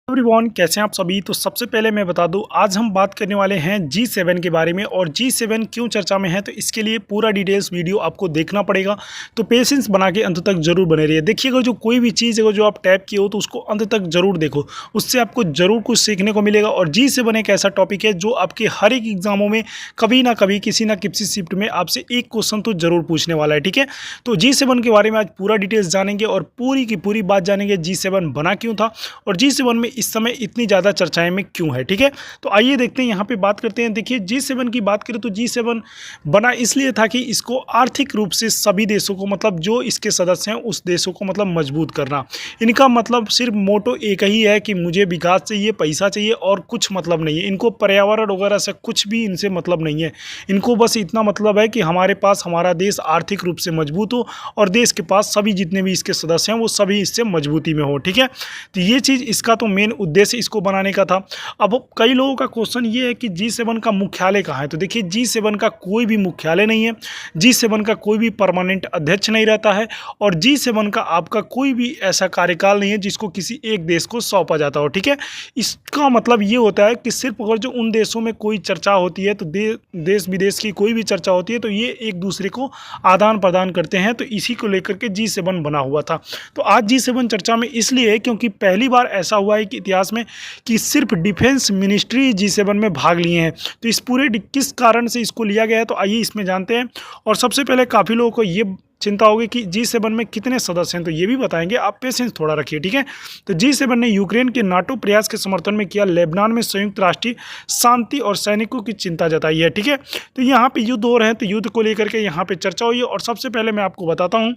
Everyone, कैसे हैं आप सभी। तो सबसे पहले मैं बता दूं, आज हम बात करने वाले हैं G7 के बारे में। और G7 क्यों चर्चा में है, तो इसके लिए पूरा डिटेल्स वीडियो आपको देखना पड़ेगा। तो पेशेंस बना के अंत तक जरूर बने रहिए। देखिएगा, जो कोई भी चीज़ है जो आप टैप किए हो तो उसको अंत तक जरूर देखो, उससे आपको जरूर कुछ सीखने को मिलेगा। और G7 एक ऐसा टॉपिक है जो आपके हर एक एग्जामों में कभी ना कभी किसी ना किसी शिफ्ट में आपसे एक क्वेश्चन तो जरूर पूछने वाला है। ठीक है, तो G7 के बारे में आज पूरा डिटेल्स जानेंगे और पूरी की पूरी बात जानेंगे। G7 बना क्यों था और G7 में इस समय इतनी ज़्यादा चर्चाएं में क्यों है। ठीक है, तो आइए देखते हैं, यहाँ पे बात करते हैं। देखिए, G7 की बात करें तो G7 बना इसलिए था कि इसको आर्थिक रूप से सभी देशों को, मतलब जो इसके सदस्य हैं उस देशों को मतलब मजबूत करना। इनका मतलब सिर्फ मोटो एक ही है कि मुझे विकास चाहिए, पैसा चाहिए और कुछ मतलब नहीं है। इनको पर्यावरण वगैरह से कुछ भी इनसे मतलब नहीं है। इनको बस इतना मतलब है कि हमारे पास हमारा देश आर्थिक रूप से मजबूत हो और देश के पास सभी जितने भी इसके सदस्य हैं वो सभी इससे मजबूती में हो। ठीक है, तो ये चीज़ इसका तो मेन उद्देश्य इसको बनाने का था। अब कई लोगों का क्वेश्चन ये है कि G7 का मुख्यालय कहाँ है। तो देखिए, G7 का कोई भी मुख्यालय नहीं है, G7 का कोई भी परमानेंट अध्यक्ष नहीं रहता है और G7 का आपका कोई भी ऐसा कार्यकाल नहीं है जिसको किसी एक देश को सौंपा जाता हो। ठीक है, इसका मतलब ये होता है कि सिर्फ अगर जो उन देशों में कोई चर्चा होती है, तो देश विदेश की कोई भी चर्चा होती है, तो ये एक दूसरे को आदान प्रदान करते हैं। तो इसी को लेकर के G7 बना हुआ था। तो आज G7 चर्चा में इसलिए है क्योंकि पहली बार ऐसा हुआ है कि इतिहास में कि सिर्फ डिफेंस मिनिस्ट्री G7 में भाग लिए हैं। तो इस पूरे किस कारण से इसको लिया गया है, तो आइए इसमें जानते हैं। और सबसे पहले काफ़ी लोगों को ये चिंता होगी कि G7 में कितने सदस्य हैं, तो ये भी बताएंगे। आप पेशेंस थोड़ा रखिए। ठीक है, तो G7 ने यूक्रेन के नाटो प्रयास के समर्थन में किया, लेबनान में संयुक्त राष्ट्रीय शांति और सैनिकों की चिंता जताई है। ठीक है, तो यहाँ पे युद्ध हो रहे हैं, तो युद्ध को लेकर के यहाँ पे चर्चा हुई है। और सबसे पहले मैं आपको बताता हूँ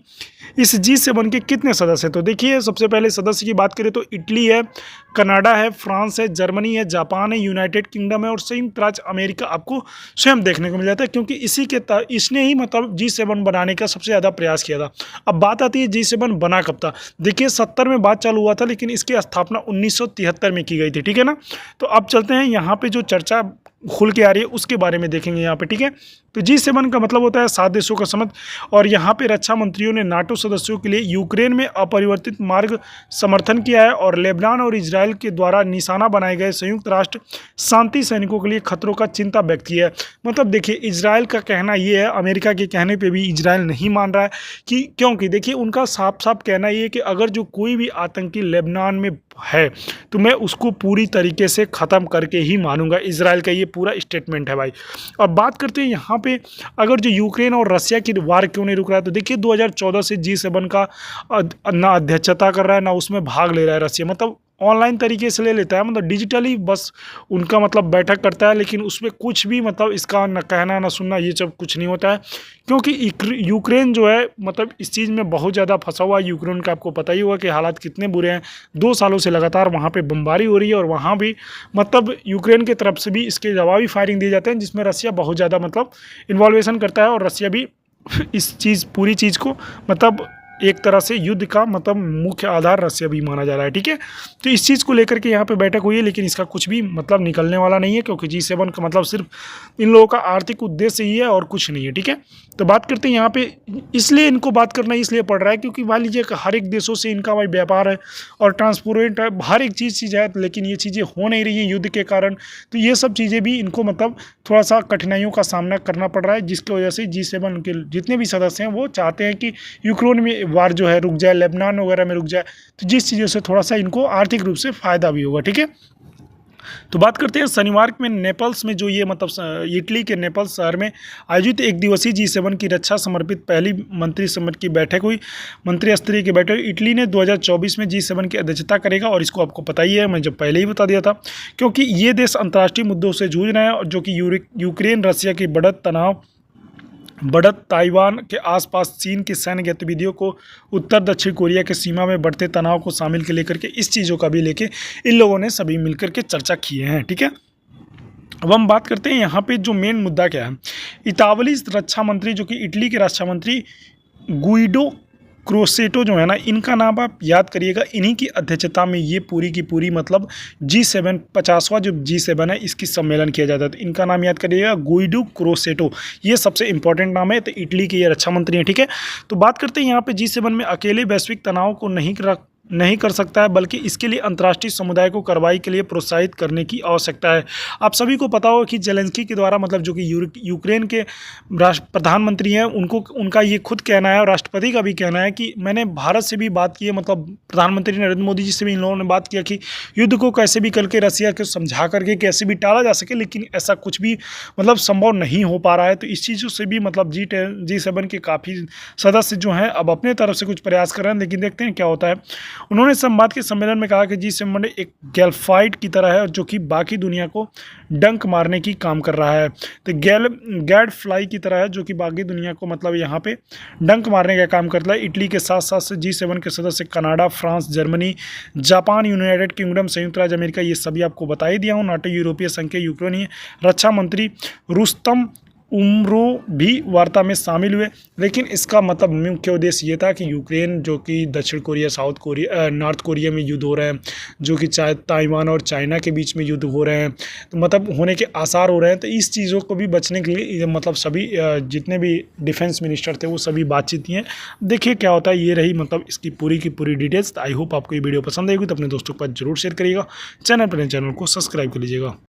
इस G7 के कितने सदस्य हैं। तो देखिए, सबसे पहले सदस्य की बात करें तो इटली है, कनाडा है, फ्रांस है, जर्मनी है, जापान है, यूनाइटेड किंगडम है और संयुक्त राज्य अमेरिका आपको स्वयं देखने को मिल जाता है, क्योंकि इसने ही मतलब G7 बनाने का सबसे ज़्यादा प्रयास किया था। अब बात आती है G7 बना कब था। देखिए, 70 में बात चालू हुआ था, लेकिन इसकी स्थापना 1973 में की गई थी। ठीक है ना, तो अब चलते हैं यहाँ पे जो चर्चा खुल के आ रही है उसके बारे में देखेंगे यहाँ पे। ठीक है, तो G7 का मतलब होता है 7 देशों का समूह। और यहाँ पे रक्षा मंत्रियों ने नाटो सदस्यों के लिए यूक्रेन में अपरिवर्तित मार्ग समर्थन किया है और लेबनान और इजराइल के द्वारा निशाना बनाए गए संयुक्त राष्ट्र शांति सैनिकों के लिए खतरों का चिंता व्यक्त किया है। मतलब देखिए, इजराइल का कहना ये है, अमेरिका के कहने पर भी इजराइल नहीं मान रहा है कि, क्योंकि देखिए उनका साफ साफ कहना ये है कि अगर जो कोई भी आतंकी लेबनान में है तो मैं उसको पूरी तरीके से ख़त्म करके ही मानूंगा। इजराइल का ये पूरा स्टेटमेंट है भाई। और बात करते हैं यहाँ पे, अगर जो यूक्रेन और रसिया की वार क्यों नहीं रुक रहा है, तो देखिए 2014 से G7 का ना अध्यक्षता कर रहा है ना उसमें भाग ले रहा है रसिया। मतलब ऑनलाइन तरीके से ले लेता है, मतलब डिजिटली बस उनका मतलब बैठक करता है, लेकिन उसमें कुछ भी मतलब इसका न कहना न सुनना ये सब कुछ नहीं होता है। क्योंकि यूक्रेन जो है मतलब इस चीज़ में बहुत ज़्यादा फंसा हुआ है। यूक्रेन का आपको पता ही होगा कि हालात कितने बुरे हैं। 2 सालों से लगातार वहाँ पे बमबारी हो रही है और वहाँ भी मतलब यूक्रेन की तरफ से भी इसके जवाबी फायरिंग दिए जाते हैं, जिसमें रसिया बहुत ज़्यादा मतलब इन्वॉल्वेशन करता है। और रसिया भी इस पूरी चीज़ को मतलब एक तरह से युद्ध का मतलब मुख्य आधार रसिया भी माना जा रहा है। ठीक है, तो इस चीज़ को लेकर के यहाँ पे बैठक हुई है, लेकिन इसका कुछ भी मतलब निकलने वाला नहीं है, क्योंकि G7 का मतलब सिर्फ इन लोगों का आर्थिक उद्देश्य ही है और कुछ नहीं है। ठीक है, तो बात करते हैं यहाँ पे, इसलिए इनको बात करना इसलिए पड़ रहा है क्योंकि मान लीजिए हर एक देशों से इनका भाई व्यापार है और ट्रांसपोर्ट है, हर एक चीज़ है, लेकिन ये चीज़ें हो नहीं रही है युद्ध के कारण। तो ये सब चीज़ें भी इनको मतलब थोड़ा सा कठिनाइयों का सामना करना पड़ रहा है, जिसकी वजह से G7 के जितने भी सदस्य हैं वो चाहते हैं कि यूक्रेन में वार जो है रुक जाए, लेबनान वगैरह में रुक जाए, तो जिस चीज़ों से थोड़ा सा इनको आर्थिक रूप से फायदा भी होगा। ठीक है, तो बात करते हैं शनिवार में नेपल्स में, जो ये मतलब इटली के नेपल्स शहर में आयोजित एक दिवसीय G7 की रक्षा समर्पित पहली मंत्री समूह की बैठक हुई। मंत्री स्तरीय की बैठक इटली ने 2024 में G7 की अध्यक्षता करेगा। और इसको आपको पता ही है, मैं जब पहले ही बता दिया था, क्योंकि ये देश अंतर्राष्ट्रीय मुद्दों से जूझ रहे हैं, और जो कि यूक्रेन रसिया की बढ़त ताइवान के आसपास चीन की सैन्य गतिविधियों को, उत्तर दक्षिण कोरिया के सीमा में बढ़ते तनाव को शामिल के लेकर के, इस चीज़ों का भी लेके इन लोगों ने सभी मिलकर के चर्चा किए हैं। ठीक है, अब हम बात करते हैं यहाँ पे जो मेन मुद्दा क्या है। इतावली रक्षा मंत्री, जो कि इटली के रक्षा मंत्री गुइडो क्रोसेटो जो है ना, इनका नाम आप याद करिएगा। इन्हीं की अध्यक्षता में ये पूरी की पूरी मतलब G7 50वां जो G7 है इसकी सम्मेलन किया जाता है। तो इनका नाम याद करिएगा, गुइडो क्रोसेटो, ये सबसे इंपॉर्टेंट नाम है। तो इटली के ये रक्षा मंत्री हैं। ठीक है, तो बात करते हैं यहाँ पे G7 में अकेले वैश्विक तनाव को नहीं नहीं कर सकता है, बल्कि इसके लिए अंतर्राष्ट्रीय समुदाय को कार्रवाई के लिए प्रोत्साहित करने की आवश्यकता है। आप सभी को पता होगा कि जेलेंस्की के द्वारा मतलब जो कि यूक्रेन के प्रधानमंत्री हैं, उनका ये खुद कहना है और राष्ट्रपति का भी कहना है कि मैंने भारत से भी बात की है, मतलब प्रधानमंत्री नरेंद्र मोदी जी से भी इन लोगों ने बात किया कि युद्ध को कैसे भी करके रसिया को समझा करके कैसे भी टाला जा सके, लेकिन ऐसा कुछ भी मतलब संभव नहीं हो पा रहा है। तो इस चीज़ों से भी मतलब G7 के काफ़ी सदस्य जो हैं अब अपने तरफ से कुछ प्रयास कर रहे हैं, लेकिन देखते हैं क्या होता है। उन्होंने संवाद के सम्मेलन में कहा कि G7 एक गैलफाइट की तरह है जो कि बाकी दुनिया को डंक मारने की काम कर रहा है। तो गैड फ्लाई की तरह है जो कि बाकी दुनिया को मतलब यहाँ पे डंक मारने का काम करता है। इटली के साथ साथ G7 के सदस्य Canada, France, Germany, Japan, United kingdom, संयुक्त राज्य अमेरिका, ये सभी आपको बता ही दिया हूँ। नाटो, यूरोपीय संघ के यूक्रेनी रक्षा मंत्री रुस्तम उमरो भी वार्ता में शामिल हुए, लेकिन इसका मतलब मुख्य उद्देश्य ये था कि यूक्रेन जो कि दक्षिण कोरिया, नॉर्थ कोरिया में युद्ध हो रहे हैं, जो कि ताइवान और चाइना के बीच में युद्ध हो रहे हैं, तो मतलब होने के आसार हो रहे हैं। तो इस चीज़ों को भी बचने के लिए मतलब सभी जितने भी डिफेंस मिनिस्टर थे वो सभी बातचीत किए। देखिए क्या होता है। ये रही मतलब इसकी पूरी की पूरी डिटेल्स। आई होप आपको ये वीडियो पसंद आएगी, तो अपने दोस्तों के पास जरूर शेयर करिएगा। चैनल को सब्सक्राइब कर लीजिएगा।